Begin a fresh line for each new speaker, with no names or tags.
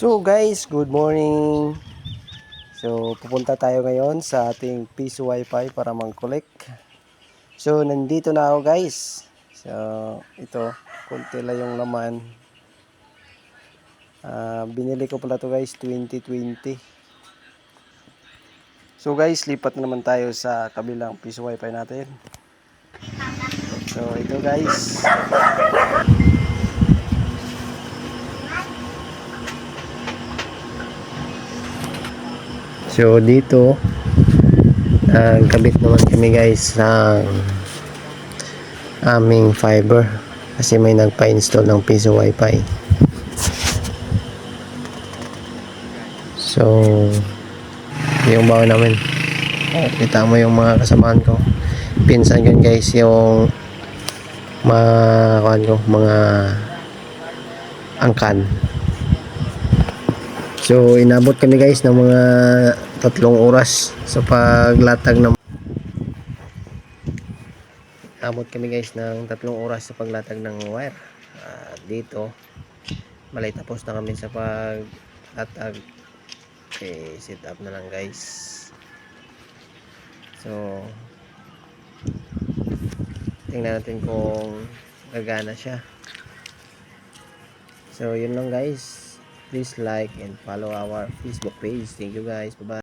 So guys, good morning. So pupunta tayo ngayon sa ating Piso Wi-Fi para mag-collect. So nandito na ako guys. So ito, konti lang yung laman. Binili ko pala to guys 2020. So guys, lipat na naman tayo sa kabilang Piso Wi-Fi natin. So ito guys. So dito kabit naman kami guys ng aming fiber kasi may nagpa-install ng Piso Wi-Fi. So yung baon namin, kita mo yung mga kasamahan ko, pinsan yun guys, yung mga angkan. So inabot kami guys ng mga 3 oras sa paglatag ng wire. Dito malay tapos na kami sa paglatag. Okay, set up na lang guys. So tingnan natin kung gagana siya. So yun lang guys, please like and follow our Facebook page. Thank you guys, bye bye.